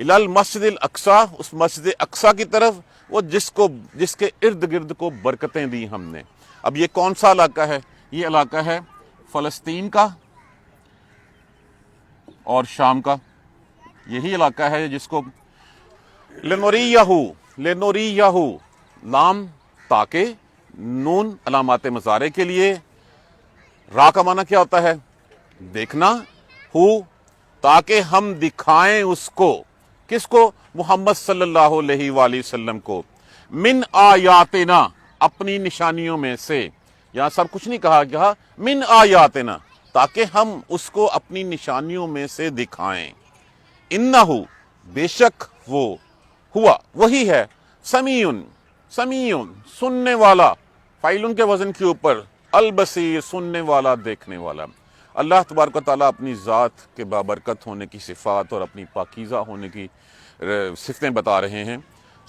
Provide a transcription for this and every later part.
الی المسجد الاقصی، اس مسجد اقصی کی طرف، وہ جس کے ارد گرد کو برکتیں دی ہم نے۔ اب یہ کون سا علاقہ ہے؟ یہ علاقہ ہے فلسطین کا اور شام کا، یہی علاقہ ہے جس کو لنوریہو لام تاکہ، نون علامات مضارع کے لیے، را کا معنی کیا ہوتا ہے؟ دیکھنا، ہو تاکہ ہم دکھائیں اس کو، کس کو؟ محمد صلی اللہ علیہ وآلہ وسلم کو، من آیاتنا، اپنی نشانیوں میں سے، یہاں سب کچھ نہیں کہا گیا، من آیاتنا، تاکہ ہم اس کو اپنی نشانیوں میں سے دکھائیں، انہو، بے شک وہ، ہوا، وہی ہے، سمیعن، سننے والا، فاعلن کے وزن کے اوپر، البصیر، سننے والا، دیکھنے والا۔ اللہ تبارک و تعالیٰ اپنی ذات کے بابرکت ہونے کی صفات اور اپنی پاکیزہ ہونے کی صفتیں بتا رہے ہیں۔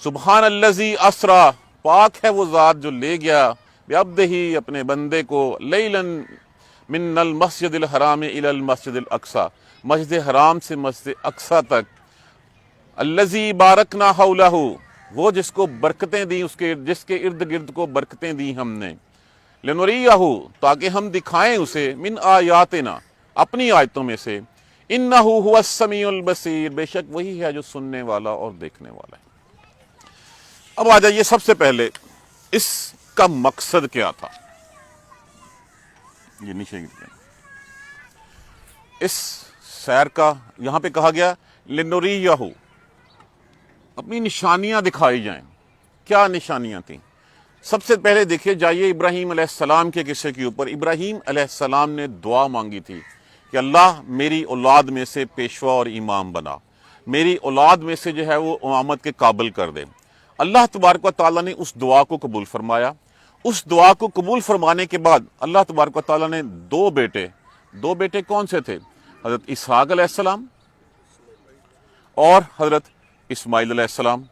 سبحان الذی اسرا، پاک ہے وہ ذات جو لے گیا، بعبدہ، اپنے بندے کو، لیلاً من المسجد الحرام الی المسجد الاقصی، مسجد حرام سے مسجد اقصی تک، الذی بارکنا حولہ، وہ جس کو برکتیں دی، جس کے ارد گرد کو برکتیں دی ہم نے، لنوریہہ، تاکہ ہم دکھائیں اسے، من آیاتنا، اپنی آیتوں میں سے، انہ هو السمیع البصیر، بے شک وہی ہے جو سننے والا اور دیکھنے والا ہے۔ اب آ جائیے، سب سے پہلے اس کا مقصد کیا تھا؟ یہ نیچے اس سیر کا یہاں پہ کہا گیا لنوریہہ، اپنی نشانیاں دکھائی جائیں۔ کیا نشانیاں تھیں؟ سب سے پہلے دیکھیے، جائیے ابراہیم علیہ السلام کے قصے کے اوپر۔ ابراہیم علیہ السلام نے دعا مانگی تھی کہ اللہ میری اولاد میں سے پیشوا اور امام بنا، میری اولاد میں سے جو ہے وہ امامت کے قابل کر دے۔ اللہ تبارک و تعالیٰ نے اس دعا کو قبول فرمایا۔ اس دعا کو قبول فرمانے کے بعد اللہ تبارک و تعالیٰ نے دو بیٹے کون سے تھے؟ حضرت اسحاق علیہ السلام اور حضرت اسماعیل علیہ السلام۔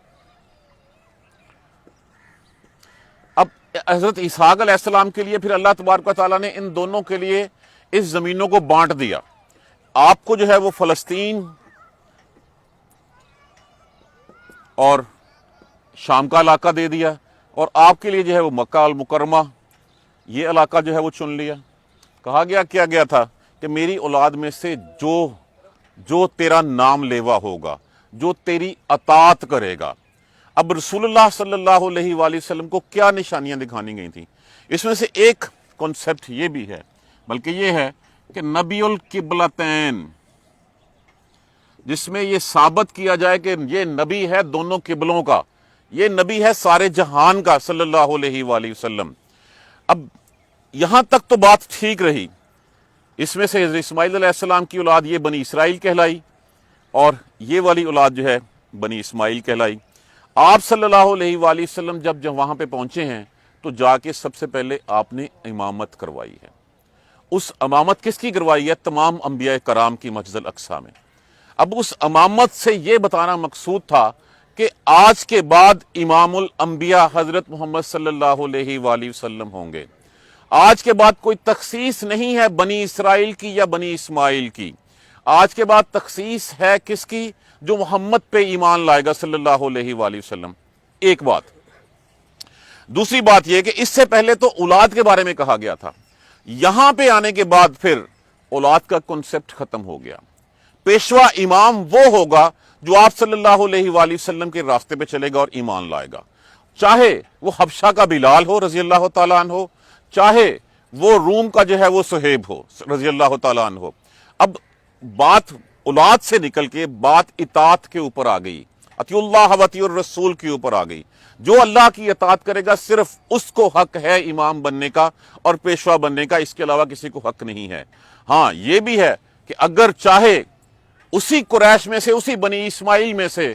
اب حضرت اسحاق علیہ السلام کے لیے پھر اللہ تبارک و تعالیٰ نے ان دونوں کے لیے اس زمینوں کو بانٹ دیا۔ آپ کو جو ہے وہ فلسطین اور شام کا علاقہ دے دیا، اور آپ کے لیے جو ہے وہ مکہ المکرمہ یہ علاقہ جو ہے وہ چن لیا۔ کہا گیا کیا گیا تھا کہ میری اولاد میں سے جو تیرا نام لیوا ہوگا، جو تیری اطاعت کرے گا۔ اب رسول اللہ صلی اللہ علیہ وآلہ وسلم کو کیا نشانیاں دکھانی گئی تھیں؟ اس میں سے ایک کنسپٹ یہ بھی ہے، بلکہ یہ ہے کہ نبی القبلتین، جس میں یہ ثابت کیا جائے کہ یہ نبی ہے دونوں قبلوں کا، یہ نبی ہے سارے جہان کا صلی اللہ علیہ وآلہ وسلم۔ اب یہاں تک تو بات ٹھیک رہی۔ اس میں سے حضرت اسماعیل علیہ السلام کی اولاد یہ بنی اسرائیل کہلائی، اور یہ والی اولاد جو ہے بنی اسماعیل کہلائی۔ آپ صلی اللہ علیہ وآلہ وسلم جب وہاں پہ پہنچے ہیں تو جا کے سب سے پہلے آپ نے امامت کروائی ہے۔ اس امامت کس کی کروائی ہے؟ تمام انبیاء کرام کی مسجد الاقصی میں۔ اب اس امامت سے یہ بتانا مقصود تھا کہ آج کے بعد امام الانبیاء حضرت محمد صلی اللہ علیہ وآلہ وسلم ہوں گے۔ آج کے بعد کوئی تخصیص نہیں ہے بنی اسرائیل کی یا بنی اسماعیل کی، آج کے بعد تخصیص ہے کس کی؟ جو محمد پہ ایمان لائے گا صلی اللہ علیہ وآلہ وسلم۔ ایک بات۔ دوسری بات یہ کہ اس سے پہلے تو اولاد کے بارے میں کہا گیا تھا، یہاں پہ آنے کے بعد پھر اولاد کا کنسپٹ ختم ہو گیا۔ پیشوا امام وہ ہوگا جو آپ صلی اللہ علیہ وآلہ وسلم کے راستے پہ چلے گا اور ایمان لائے گا، چاہے وہ حبشہ کا بلال ہو رضی اللہ تعالیٰ عنہ ہو، چاہے وہ روم کا جو ہے وہ صہیب ہو رضی اللہ تعالیٰ عنہ ہو۔ اب بات اولاد سے نکل کے بات اطاعت کے اوپر آ گئی، اطیعوا اللہ و اطیعوا الرسول کے اوپر آ گئی۔ جو اللہ کی اطاعت کرے گا صرف اس کو حق ہے امام بننے کا اور پیشوا بننے کا، اس کے علاوہ کسی کو حق نہیں ہے۔ ہاں یہ بھی ہے کہ اگر چاہے اسی قریش میں سے، اسی بنی اسماعیل میں سے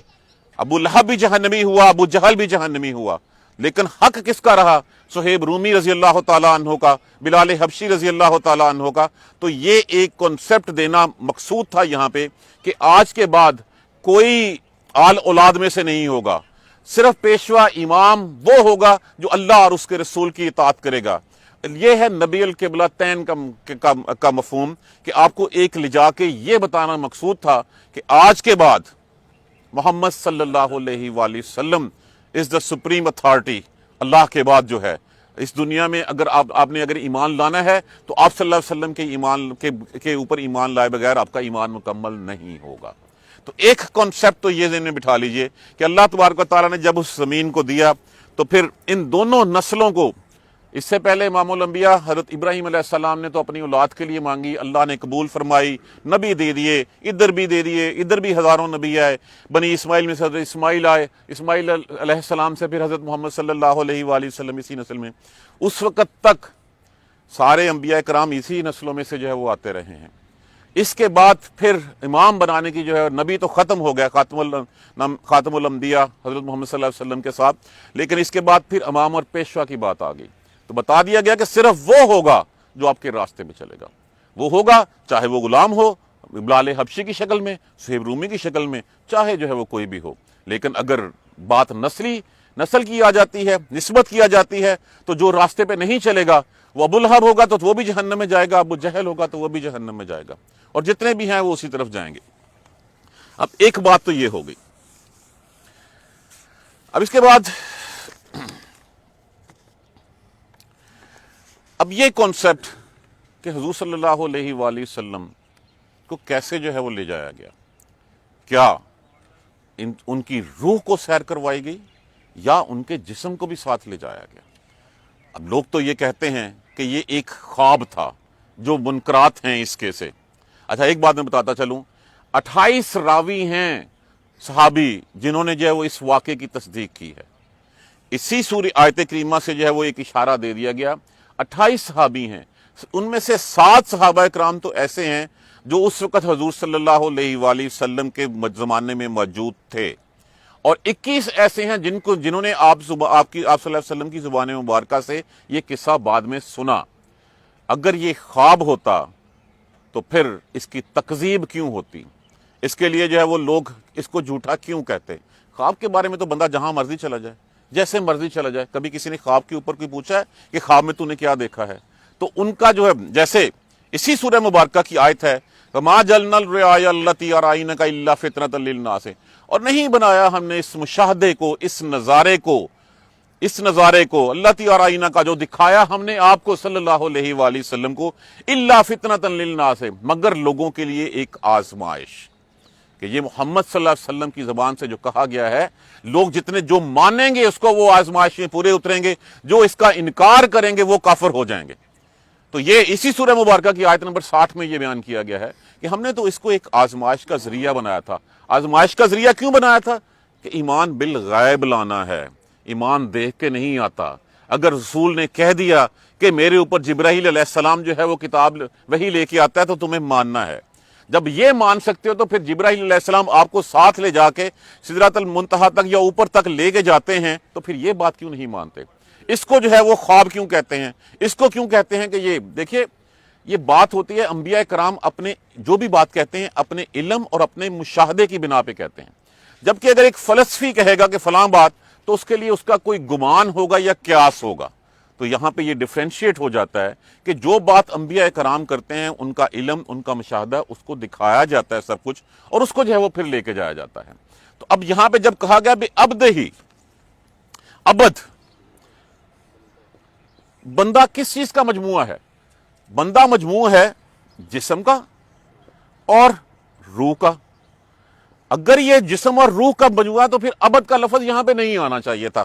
ابو لہب بھی جہنمی ہوا، ابو جہل بھی جہنمی ہوا، لیکن حق کس کا رہا؟ صہیب رومی رضی اللہ تعالیٰ عنہ کا، بلال حبشی رضی اللہ تعالیٰ عنہ کا۔ تو یہ ایک کنسپٹ دینا مقصود تھا یہاں پہ کہ آج کے بعد کوئی آل اولاد میں سے نہیں ہوگا، صرف پیشوا امام وہ ہوگا جو اللہ اور اس کے رسول کی اطاعت کرے گا۔ یہ ہے نبی القبلتین کا مفہوم، کہ آپ کو ایک لے جا کے یہ بتانا مقصود تھا کہ آج کے بعد محمد صلی اللہ علیہ وآلہ وسلم از دا سپریم اتھارٹی. اللہ کے بعد جو ہے اس دنیا میں اگر آپ نے اگر ایمان لانا ہے تو آپ صلی اللہ علیہ وسلم کے ایمان کے اوپر ایمان لائے بغیر آپ کا ایمان مکمل نہیں ہوگا. تو ایک کانسیپٹ تو یہ ذہن میں بٹھا لیجئے کہ اللہ تبارک و تعالیٰ نے جب اس زمین کو دیا تو پھر ان دونوں نسلوں کو، اس سے پہلے امام الانبیاء حضرت ابراہیم علیہ السلام نے تو اپنی اولاد کے لیے مانگی، اللہ نے قبول فرمائی، نبی دے دیے، ادھر بھی دے دیے، ادھر بھی ہزاروں نبی آئے. بنی اسماعیل میں سے حضرت اسماعیل آئے، اسماعیل علیہ السلام سے پھر حضرت محمد صلی اللہ علیہ وآلہ وسلم اسی نسل میں. اس وقت تک سارے انبیاء کرام اسی نسلوں میں سے جو ہے وہ آتے رہے ہیں. اس کے بعد پھر امام بنانے کی جو ہے، نبی تو ختم ہو گیا خاتم الانبیاء حضرت محمد صلی اللہ علیہ وسلم کے ساتھ، لیکن اس کے بعد پھر امام اور پیشوا کی بات آ گئی. تو بتا دیا گیا کہ صرف وہ ہوگا جو آپ کے راستے میں چلے گا. وہ ہوگا چاہے وہ غلام ہو بلال حبشی کی شکل میں، صہیب رومی کی شکل میں، چاہے جو ہے وہ کوئی بھی ہو. لیکن اگر بات نسل کی آ جاتی ہے، نسبت کی آ جاتی ہے، تو جو راستے پہ نہیں چلے گا وہ ابو لہب ہوگا تو وہ بھی جہنم میں جائے گا، ابو جہل ہوگا تو وہ بھی جہنم میں جائے گا، اور جتنے بھی ہیں وہ اسی طرف جائیں گے. اب ایک بات تو یہ ہو گئی. اب اس کے بعد اب یہ کانسیپٹ کہ حضور صلی اللہ علیہ وآلہ وسلم کو کیسے جو ہے وہ لے جایا گیا، کیا ان کی روح کو سیر کروائی گئی یا ان کے جسم کو بھی ساتھ لے جایا گیا؟ اب لوگ تو یہ کہتے ہیں کہ یہ ایک خواب تھا، جو منکرات ہیں اس کے سے. اچھا ایک بات میں بتاتا چلوں، 28 راوی ہیں صحابی جنہوں نے جو ہے وہ اس واقعے کی تصدیق کی ہے. اسی سورہ آیت کریمہ سے جو ہے وہ ایک اشارہ دے دیا گیا. 28 صحابی ہیں، ان میں سے 7 صحابہ کرام تو ایسے ہیں جو اس وقت حضور صلی اللہ علیہ وآلہ وسلم کے زمانے میں موجود تھے، اور 21 ایسے ہیں جنہوں نے آپ صلی اللہ علیہ وسلم کی زبان مبارکہ سے یہ قصہ بعد میں سنا. اگر یہ خواب ہوتا تو پھر اس کی تکذیب کیوں ہوتی؟ اس کے لیے جو ہے وہ لوگ اس کو جھوٹا کیوں کہتے؟ خواب کے بارے میں تو بندہ جہاں مرضی چلا جائے، جیسے مرضی چلا جائے. کبھی کسی نے خواب کے اوپر کوئی پوچھا ہے کہ خواب میں تو نے کیا دیکھا ہے؟ تو ان کا جو ہے، جیسے اسی سورہ مبارکہ کی آیت ہے وَمَا جَعَلْنَا الرُّؤْيَا الَّتِي أَرَيْنَاكَ إِلَّا فِتْنَةً لِلنَّاسِ، اور نہیں بنایا ہم نے اس مشاہدے کو، اس نظارے کو الَّتِي أَرَيْنَاكَ جو دکھایا ہم نے آپ کو صلی اللہ علیہ وآلہ وسلم کو، إِلَّا فِتْنَةً لِلنَّاسِ مگر لوگوں کے لیے ایک آزمائش، کہ یہ محمد صلی اللہ علیہ وسلم کی زبان سے جو کہا گیا ہے، لوگ جتنے جو مانیں گے اس کو وہ آزمائش میں پورے اتریں گے، جو اس کا انکار کریں گے وہ کافر ہو جائیں گے. تو یہ اسی سورہ مبارکہ کی آیت نمبر 60 میں یہ بیان کیا گیا ہے کہ ہم نے تو اس کو ایک آزمائش کا ذریعہ بنایا تھا. آزمائش کا ذریعہ کیوں بنایا تھا؟ کہ ایمان بالغیب لانا ہے، ایمان دیکھ کے نہیں آتا. اگر رسول نے کہہ دیا کہ میرے اوپر جبرائیل علیہ السلام جو ہے وہ کتاب وہی لے کے آتا ہے تو تمہیں ماننا ہے. جب یہ مان سکتے ہو تو پھر جبرائیل علیہ السلام آپ کو ساتھ لے جا کے سدرۃ المنتہا تک یا اوپر تک لے کے جاتے ہیں، تو پھر یہ بات کیوں نہیں مانتے؟ اس کو جو ہے وہ خواب کیوں کہتے ہیں؟ اس کو کیوں کہتے ہیں کہ یہ دیکھیے، یہ بات ہوتی ہے انبیاء کرام اپنے جو بھی بات کہتے ہیں اپنے علم اور اپنے مشاہدے کی بنا پہ کہتے ہیں. جبکہ اگر ایک فلسفی کہے گا کہ فلاں بات، تو اس کے لیے اس کا کوئی گمان ہوگا یا قیاس ہوگا. تو یہاں پہ یہ ڈیفرینشیٹ ہو جاتا ہے کہ جو بات انبیاء کرام کرتے ہیں ان کا علم، ان کا مشاہدہ، اس کو دکھایا جاتا ہے سب کچھ، اور اس کو جو ہے وہ پھر لے کے جایا جاتا ہے. تو اب یہاں پہ جب کہا گیا بے عبدہ، عبد بندہ کس چیز کا مجموعہ ہے؟ بندہ مجموعہ ہے جسم کا اور روح کا. اگر یہ جسم اور روح کا مجموعہ تو پھر عبد کا لفظ یہاں پہ نہیں آنا چاہیے تھا.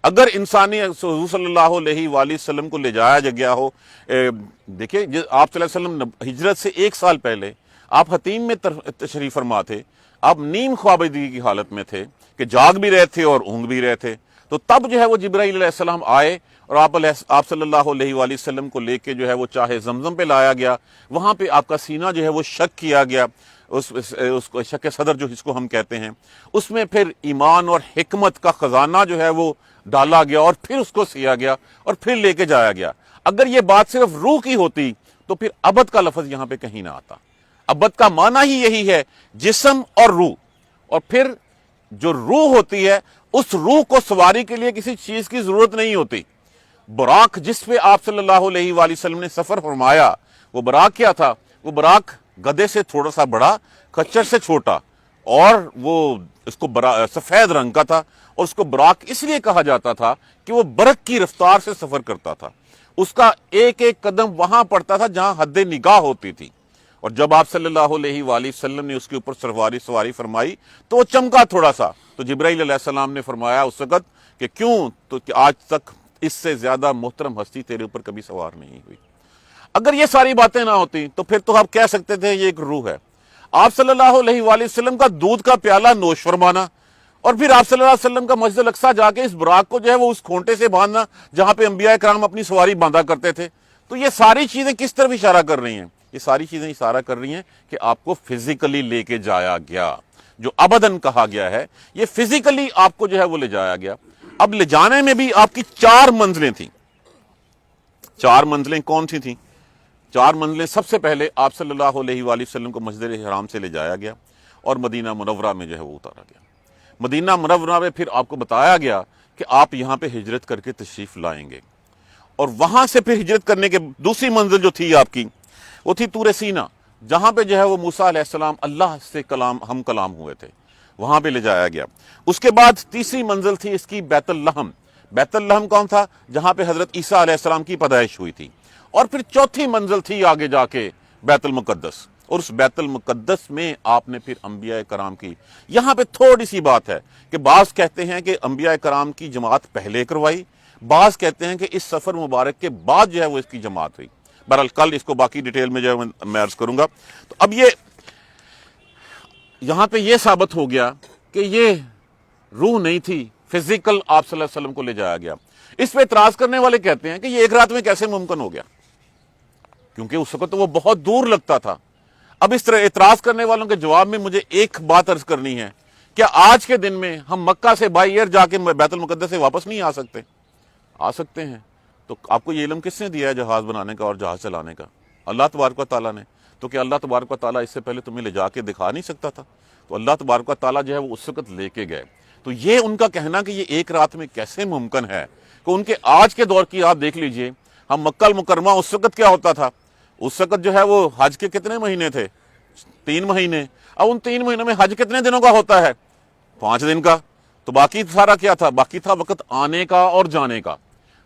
اگر انسانی حضور صلی اللہ علیہ وآلہ وسلم کو لے جایا گیا ہو، دیکھیں آپ صلی اللہ علیہ وسلم ہجرت سے 1 سال پہلے آپ حتیم میں تشریف فرما تھے، آپ نیم خوابیدگی کی حالت میں تھے کہ جاگ بھی رہے تھے اور اونگ بھی رہے تھے. تو تب جو ہے وہ جبرائیل علیہ السلام آئے اور آپ صلی اللہ علیہ وآلہ وسلم کو لے کے جو ہے وہ چاہے زمزم پہ لایا گیا، وہاں پہ آپ کا سینہ جو ہے وہ شک کیا گیا، اس کو شک صدر جو اس کو ہم کہتے ہیں، اس میں پھر ایمان اور حکمت کا خزانہ جو ہے وہ ڈالا گیا اور پھر اس کو سیا گیا اور پھر لے کے جایا گیا. اگر یہ بات صرف روح کی ہوتی تو پھر عبد کا لفظ یہاں پہ کہیں نہ آتا. عبد کا معنی ہی یہی ہے، جسم اور روح. اور پھر جو روح ہوتی ہے اس روح کو سواری کے لیے کسی چیز کی ضرورت نہیں ہوتی. براق جس پہ آپ صلی اللہ علیہ وآلہ وسلم نے سفر فرمایا، وہ براق کیا تھا؟ وہ براق گدے سے تھوڑا سا بڑا، خچر سے چھوٹا، اور وہ اس کو سفید رنگ کا تھا، اور اس کو براق اس لیے کہا جاتا تھا کہ وہ برق کی رفتار سے سفر کرتا تھا، اس کا ایک ایک قدم وہاں پڑتا تھا جہاں حد نگاہ ہوتی تھی، اور جب آپ صلی اللہ علیہ وآلہ وسلم نے اس کے اوپر سواری فرمائی تو وہ چمکا تھوڑا سا، تو جبرائیل علیہ السلام نے فرمایا اس وقت کہ کیوں، تو کہ آج تک اس سے زیادہ محترم ہستی تیرے اوپر کبھی سوار نہیں ہوئی۔ اگر یہ ساری باتیں نہ ہوتی تو پھر تو آپ کہہ سکتے تھے یہ ایک روح ہے۔ آپ صلی اللہ علیہ وآلہ وسلم کا دودھ کا پیالہ نوش فرمانا، اور پھر آپ صلی اللہ علیہ وسلم کا مسجد الاقصیٰ جا کے اس براق کو جو ہے وہ اس کھونٹے سے باندھنا جہاں پہ انبیاء کرام اپنی سواری باندھا کرتے تھے، تو یہ ساری چیزیں کس طرف اشارہ کر رہی ہیں؟ یہ ساری چیزیں اشارہ کر رہی ہیں کہ آپ کو فزیکلی لے کے جایا گیا، جو ابداً کہا گیا ہے یہ فزیکلی آپ کو جو ہے وہ لے جایا گیا۔ اب لے جانے میں بھی آپ کی 4 منزلیں تھیں۔ 4 منزلیں کون سی تھیں؟ 4 منزلیں، سب سے پہلے آپ صلی اللہ علیہ وآلہ وسلم کو مسجد حرام سے لے جایا گیا اور مدینہ منورہ میں جو ہے وہ اتارا گیا۔ مدینہ منورہ میں پھر آپ کو بتایا گیا کہ آپ یہاں پہ ہجرت کر کے تشریف لائیں گے، اور وہاں سے پھر ہجرت کرنے کے دوسری منزل جو تھی آپ کی وہ تھی طور سینا، جہاں پہ جو ہے وہ موسیٰ علیہ السلام اللہ سے ہم کلام ہوئے تھے، وہاں پہ لے جایا گیا۔ اس کے بعد تیسری منزل تھی اس کی بیت اللحم۔ بیت اللحم کون تھا؟ جہاں پہ حضرت عیسیٰ علیہ السلام کی پیدائش ہوئی تھی۔ اور پھر چوتھی منزل تھی آگے جا کے بیت المقدس، اور اس بیت المقدس میں آپ نے پھر انبیاء کرام کی، یہاں پہ تھوڑی سی بات ہے کہ بعض کہتے ہیں کہ انبیاء کرام کی جماعت پہلے کروائی، بعض کہتے ہیں کہ اس سفر مبارک کے بعد جو ہے وہ اس کی جماعت ہوئی۔ بہرحال کل اس کو باقی ڈیٹیل میں جو ہے میں عرض کروں گا۔ تو اب یہ یہاں پہ یہ ثابت ہو گیا کہ یہ روح نہیں تھی، فزیکل آپ صلی اللہ علیہ وسلم کو لے جایا گیا۔ اس پہ اعتراض کرنے والے کہتے ہیں کہ یہ ایک رات میں کیسے ممکن ہو گیا، کیونکہ اس وقت تو وہ بہت دور لگتا تھا۔ اب اس طرح اعتراض کرنے والوں کے جواب میں مجھے ایک بات عرض کرنی ہے، کیا آج کے دن میں ہم مکہ سے بائی ایئر جا کے بیت المقدس سے واپس نہیں آ سکتے؟ آ سکتے ہیں۔ تو آپ کو یہ علم کس نے دیا ہے جہاز بنانے کا اور جہاز چلانے کا؟ اللہ تبارک و تعالیٰ نے۔ تو کہ اللہ تبارک و تعالیٰ اس سے پہلے تمہیں لے جا کے دکھا نہیں سکتا تھا؟ تو اللہ تبارک و تعالیٰ جو ہے وہ اس وقت لے کے گئے۔ تو یہ ان کا کہنا کہ یہ ایک رات میں کیسے ممکن ہے، کہ ان کے آج کے دور کی آپ دیکھ لیجئے، ہم مکہ المکرمہ اس وقت کیا ہوتا تھا؟ اس وقت جو ہے وہ حج کے کتنے مہینے تھے؟ 3 مہینے۔ اب ان 3 مہینوں میں حج کتنے دنوں کا ہوتا ہے؟ 5 دن کا۔ تو باقی سارا کیا تھا؟ باقی تھا وقت آنے کا اور جانے کا۔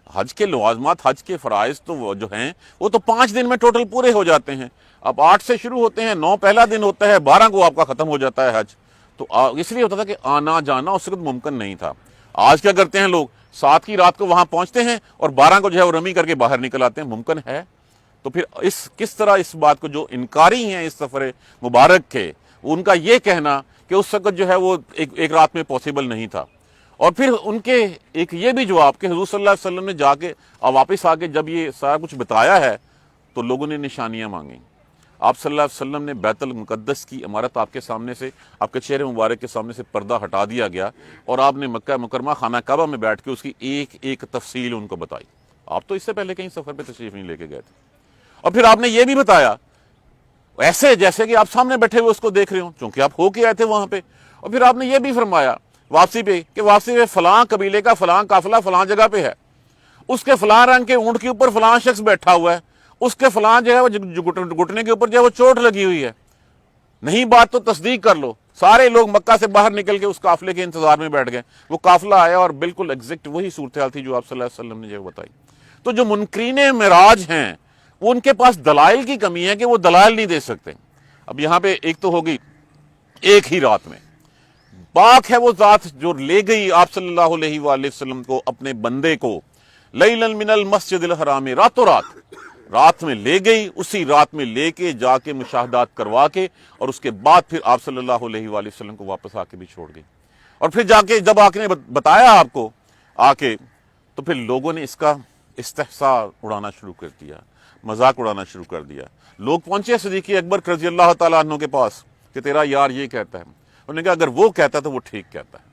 حج کے لوازمات، حج کے فرائض تو وہ جو ہیں وہ تو 5 دن میں ٹوٹل پورے ہو جاتے ہیں۔ اب 8 سے شروع ہوتے ہیں، 9 پہلا دن ہوتا ہے، 12 کو آپ کا ختم ہو جاتا ہے حج۔ تو اس لیے ہوتا تھا کہ آنا جانا اس وقت ممکن نہیں تھا۔ آج کیا کرتے ہیں لوگ؟ 7 کی رات کو وہاں پہنچتے ہیں اور 12 کو جو ہے وہ رمی کر کے باہر نکل آتے ہیں۔ ممکن ہے؟ تو پھر کس طرح اس بات کو، جو انکاری ہیں اس سفر مبارک کے، ان کا یہ کہنا کہ اس وقت جو ہے وہ ایک رات میں پاسبل نہیں تھا۔ اور پھر ان کے ایک یہ بھی جواب کہ حضور صلی اللہ علیہ وسلم نے جا کے اور واپس آ کے جب یہ سارا کچھ بتایا ہے تو لوگوں نے نشانیاں مانگیں۔ آپ صلی اللہ علیہ وسلم نے بیت المقدس کی عمارت آپ کے سامنے سے، آپ کے چہرے مبارک کے سامنے سے پردہ ہٹا دیا گیا، اور آپ نے مکہ مکرمہ خانہ کعبہ میں بیٹھ کے اس کی ایک ایک تفصیل ان کو بتائی۔ آپ تو اس سے پہلے کہیں سفر پہ تشریف نہیں لے کے گئے تھے۔ اور پھر آپ نے یہ بھی بتایا ایسے جیسے کہ آپ سامنے بیٹھے ہوئے اس کو دیکھ رہے ہوں، چونکہ آپ ہو کے آئے تھے وہاں پہ۔ اور پھر آپ نے یہ بھی فرمایا واپسی پہ کہ واپسی پہ فلاں قبیلے کا فلاں قافلہ فلاں جگہ پہ ہے، اس کے فلاں رنگ کے اونٹ کے اوپر فلاں شخص بیٹھا ہوا ہے، اس کے فلاں جو ہے وہ گھٹنے کے اوپر جو ہے وہ چوٹ لگی ہوئی ہے۔ نہیں بات تو تصدیق کر لو۔ سارے لوگ مکہ سے باہر نکل کے اس قافلے کے انتظار میں بیٹھ گئے۔ وہ قافلہ آیا اور بالکل ایگزیکٹ وہی صورتحال تھی جو آپ صلی اللہ علیہ وسلم نے جو بتائی۔ تو جو منکرین معراج ہیں وہ ان کے پاس دلائل کی کمی ہے کہ وہ دلائل نہیں دے سکتے۔ اب یہاں پہ ایک تو ہوگی ایک ہی رات میں، پاک ہے وہ ذات جو لے گئی آپ صلی اللہ علیہ وآلہ وسلم کو، اپنے بندے کو، لیلا من المسجد الحرام، راتوں رات میں لے گئی، اسی رات میں لے کے جا کے مشاہدات کروا کے، اور اس کے بعد پھر آپ صلی اللہ علیہ وآلہ وسلم کو واپس آ کے بھی چھوڑ گئی۔ اور پھر جا کے جب نے بتایا آپ کو آ کے، تو پھر لوگوں نے اس کا استحصاء اڑانا شروع کر دیا، مذاق اڑانا شروع کر دیا۔ لوگ پہنچے صدیق اکبر رضی اللہ تعالیٰ عنہ کے پاس کہ تیرا یار یہ کہتا ہے۔ انہوں نے کہا اگر وہ کہتا ہے تو وہ ٹھیک کہتا ہے۔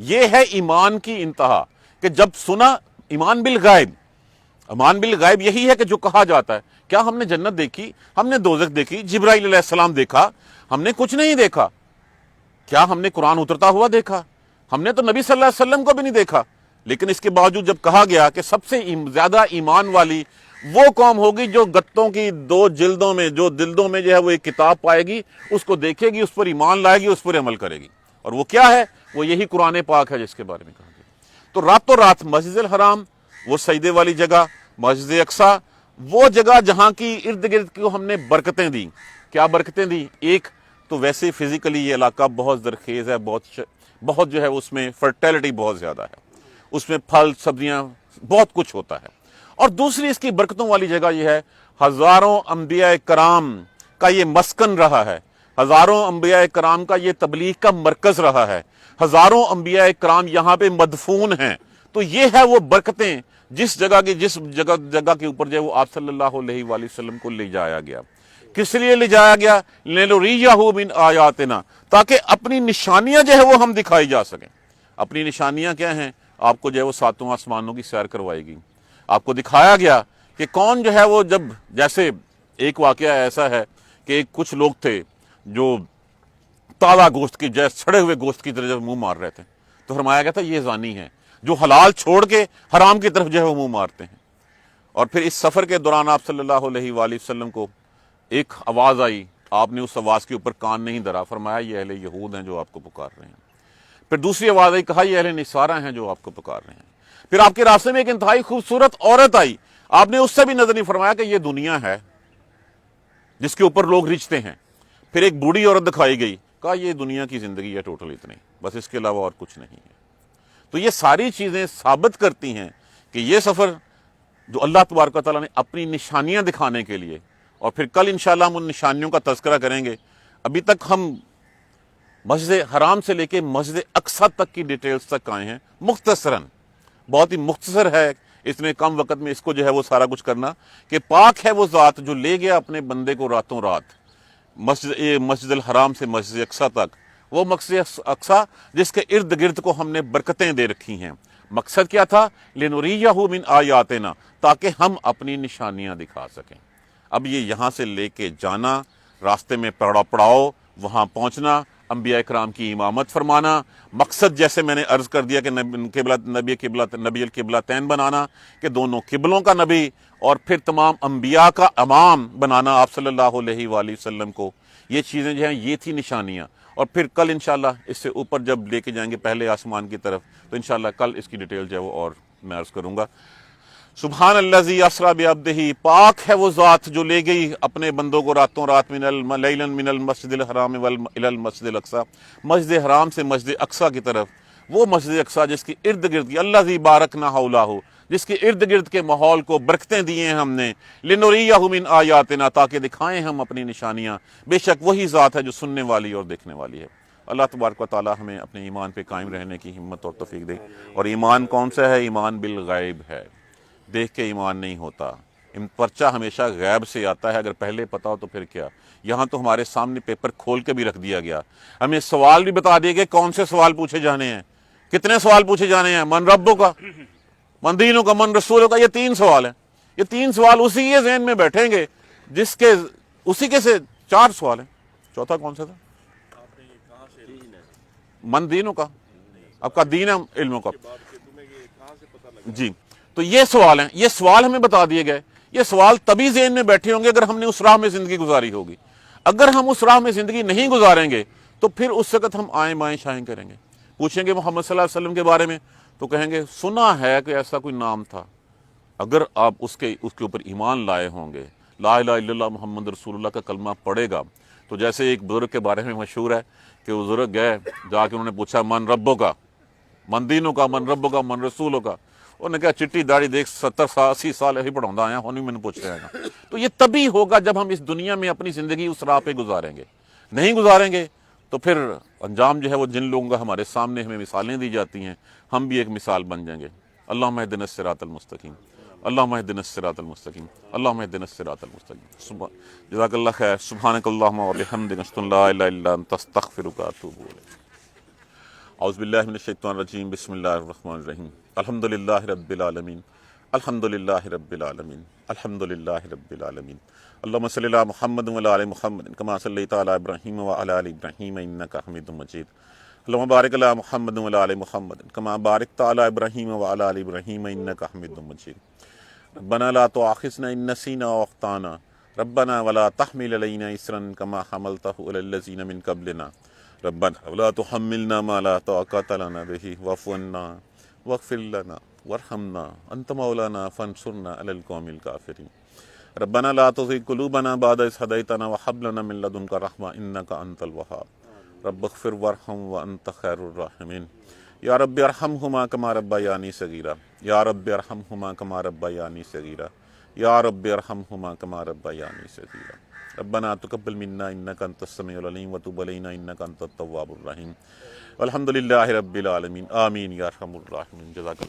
یہ ہے ایمان کی انتہا، کہ جب سنا ایمان بالغیب۔ ایمان بالغیب یہی ہے کہ جو کہا جاتا ہے، کیا ہم نے جنت دیکھی؟ ہم نے دوزخ دیکھی؟ جبرائیل علیہ السلام دیکھا؟ ہم نے کچھ نہیں دیکھا۔ کیا ہم نے قرآن اترتا ہوا دیکھا؟ ہم نے تو نبی صلی اللہ علیہ وسلم کو بھی نہیں دیکھا۔ لیکن اس کے باوجود جب کہا گیا کہ سب سے زیادہ ایمان والی وہ قوم ہوگی جو گتوں کی دو جلدوں میں جو ہے وہ ایک کتاب پائے گی، اس کو دیکھے گی، اس پر ایمان لائے گی، اس پر عمل کرے گی، اور وہ کیا ہے؟ وہ یہی قرآن پاک ہے جس کے بارے میں کہا گیا۔ تو راتوں رات مسجد الحرام، وہ سجدے والی جگہ، مسجد اقصیٰ، وہ جگہ جہاں کی ارد گرد کو ہم نے برکتیں دی۔ کیا برکتیں دی؟ ایک تو ویسے فزیکلی یہ علاقہ بہت زرخیز ہے، بہت جو ہے اس میں فرٹیلٹی بہت زیادہ ہے، اس میں پھل سبزیاں بہت کچھ ہوتا ہے۔ اور دوسری اس کی برکتوں والی جگہ یہ ہے، ہزاروں انبیاء کرام کا یہ مسکن رہا ہے، ہزاروں انبیاء کرام کا یہ تبلیغ کا مرکز رہا ہے، ہزاروں انبیاء کرام یہاں پہ مدفون ہیں۔ تو یہ ہے وہ برکتیں جس جگہ کے اوپر جو ہے وہ آپ صلی اللہ علیہ وآلہ وسلم کو لے جایا گیا۔ کس لیے لے جایا گیا؟ لِنُرِيَّهُ مِنْ آیاتنا، تاکہ اپنی نشانیاں جو ہے وہ ہم دکھائی جا سکیں۔ اپنی نشانیاں کیا ہیں؟ آپ کو جو ہے وہ ساتوں آسمانوں کی سیر کروائے گی، آپ کو دکھایا گیا کہ کون جو ہے وہ، جب جیسے ایک واقعہ ایسا ہے کہ کچھ لوگ تھے جو تازہ گوشت کی، جیسے سڑے ہوئے گوشت کی طرف منہ مار رہے تھے، تو فرمایا گیا تھا یہ زانی ہے جو حلال چھوڑ کے حرام کی طرف جو ہے وہ منہ مارتے ہیں۔ اور پھر اس سفر کے دوران آپ صلی اللہ علیہ وآلہ وسلم کو ایک آواز آئی، آپ نے اس آواز کے اوپر کان نہیں دھرا، فرمایا یہ اہل یہود ہیں جو آپ کو پکار رہے ہیں۔ پھر دوسری آواز آئی، کہا یہ اہل نصارہ ہیں جو آپ کو پکار رہے ہیں۔ پھر آپ کے راستے میں ایک انتہائی خوبصورت عورت آئی، آپ نے اس سے بھی نظر نہیں فرمایا کہ یہ دنیا ہے جس کے اوپر لوگ رچتے ہیں۔ پھر ایک بوڑھی عورت دکھائی گئی، کہا یہ دنیا کی زندگی ہے ٹوٹل اتنی، بس اس کے علاوہ اور کچھ نہیں ہے۔ تو یہ ساری چیزیں ثابت کرتی ہیں کہ یہ سفر جو اللہ تبارک و تعالیٰ نے اپنی نشانیاں دکھانے کے لیے، اور پھر کل انشاءاللہ ہم ان نشانیوں کا تذکرہ کریں گے۔ ابھی تک ہم مسجد حرام سے لے کے مسجد اقصیٰ تک کی ڈیٹیلز تک آئے ہیں، مختصراً، بہت ہی مختصر ہے اتنے کم وقت میں اس کو جو ہے وہ سارا کچھ کرنا، کہ پاک ہے وہ ذات جو لے گیا اپنے بندے کو راتوں رات مسجد الحرام سے مسجد اقصیٰ تک، وہ مسجد اقصیٰ جس کے ارد گرد کو ہم نے برکتیں دے رکھی ہیں۔ مقصد کیا تھا؟ لِنُرِيَّهُ مِنْ آیاتنا، تاکہ ہم اپنی نشانیاں دکھا سکیں۔ اب یہ یہاں سے لے کے جانا، راستے میں پڑاؤ وہاں پہنچنا، انبیاء اکرام کی امامت فرمانا، مقصد جیسے میں نے عرض کر دیا کہ نبی القبلتین بنانا، کہ دونوں قبلوں کا نبی، اور پھر تمام انبیاء کا امام بنانا آپ صلی اللہ علیہ وآلہ وسلم کو۔ یہ چیزیں جو ہیں یہ تھی نشانیاں۔ اور پھر کل انشاءاللہ اس سے اوپر جب لے کے جائیں گے پہلے آسمان کی طرف، تو انشاءاللہ کل اس کی ڈیٹیل جو ہے وہ اور میں عرض کروں گا۔ سبحان الذی اسریٰ بعبدہ، پاک ہے وہ ذات جو لے گئی اپنے بندوں کو راتوں رات لیلا من المسجد الحرام الی المسجد الاقصیٰ، مسجد حرام سے مسجد اقصیٰ کی طرف، وہ مسجد اقصیٰ جس کی ارد گرد کی الذی بارکنا حولہ، جس کے ارد گرد کے ماحول کو برکتیں دیے ہیں ہم نے، لنریہ من آیاتنا، تاکہ دکھائیں ہم اپنی نشانیاں۔ بے شک وہی ذات ہے جو سننے والی اور دیکھنے والی ہے۔ اللہ تبارک و تعالی ہمیں اپنے ایمان پہ قائم رہنے کی ہمت اور توفیق دے۔ اور ایمان کون سا ہے؟ ایمان بالغیب ہے، دیکھ کے ایمان نہیں ہوتا۔ پرچہ ہمیشہ غیب سے آتا ہے، اگر پہلے پتا ہو تو پھر کیا۔ یہاں تو ہمارے سامنے پیپر کھول کے بھی رکھ دیا گیا، ہمیں سوال بھی بتا دیے گئے کون سے سوال پوچھے جانے ہیں، کتنے سوال پوچھے جانے ہیں، من ربوں کا، من دینوں کا، من رسولوں کا، یہ 3 سوال ہیں۔ یہ 3 سوال اسی کے ذہن میں بیٹھیں گے جس کے اسی کے سے 4 سوال ہیں۔ چوتھا کون سا تھا؟ من دینوں کا، آپ کا دین ہے علموں کا، جی۔ تو یہ سوال ہیں، یہ سوال ہمیں بتا دیے گئے۔ یہ سوال تبھی ذہن میں بیٹھے ہوں گے اگر ہم نے اس راہ میں زندگی گزاری ہوگی۔ اگر ہم اس راہ میں زندگی نہیں گزاریں گے تو پھر اس وقت ہم آئیں بائیں شائیں کریں گے۔ پوچھیں گے محمد صلی اللہ علیہ وسلم کے بارے میں تو کہیں گے سنا ہے کہ ایسا کوئی نام تھا۔ اگر آپ اس کے اوپر ایمان لائے ہوں گے، لا الہ الا اللہ محمد رسول اللہ کا کلمہ پڑھے گا، تو جیسے ایک بزرگ کے بارے میں مشہور ہے کہ وہ بزرگ گئے، جا کے انہوں نے پوچھا من ربوں کا، من دینوں کا، من ربوں کا، من رسولوں کا۔ انہوں نے کہا چٹی داڑھی دیکھ 70-80 سال ایسے پڑھاؤں آیا ہوں، میں نے پوچھ رہا ہے۔ تو یہ تبھی ہوگا جب ہم اس دنیا میں اپنی زندگی اس راہ پہ گزاریں گے۔ نہیں گزاریں گے تو پھر انجام جو ہے وہ جن لوگوں کا ہمارے سامنے ہمیں مثالیں دی جاتی ہیں، ہم بھی ایک مثال بن جائیں گے۔ اللہم اہدنا الصراط المستقیم، اللہم اہدنا الصراط المستقیم، اللہم اہدنا الصراط المستقیم۔ جزاک اللہ خیر۔ سبحانک اللہم و بحمدک، اشہد ان لا الہ الا انت، استغفرک و اتوب الیک۔ اعوذ باللہ من الشیطان الرجیم، بسم اللہ الرحمن الرحیم۔ الحمد للہ رب العالمین، الحمد للہ رب العالمین، الحمد للہ رب العالمین۔ اللہم صلی علی محمد و علی آل محمد کما صلیت علی ابراہیم و علی آل ابراہیم انک حمید مجید۔ اللہم بارک علی محمد و علی آل محمد کما بارکت علی ابراہیم و علی آل ابراہیم انک حمید مجید۔ ربنا لا تؤاخذنا ان نسينا واخطانا ربنا ولا تحمل علينا اسرا كما حملته على الذين من قبلنا ربنا ولا تحملنا ما لا طاقة لنا به واعف عنا واغفر لنا وارحمنا انت مولانا فانصرنا على القوم الكافرين ربنا لا تزغ قلوبنا بعد إذ هديتنا وهب لنا من لدنك رحمة إنك أنت الوهاب رب اغفر وارحم وأنت خير الراحمين یا رب ارحمہما کما ربیانی صغیرا یا رب ارحمہما کما ربیانی صغیرا یا رب ارحمہما کما ربیانی صغیرا ربنا تقبل منا انک انت السمیع العلیم وتب علینا انک انت التواب الرحیم والحمد للہ رب العالمین آمین یا ارحم الراحمین جزاک اللہ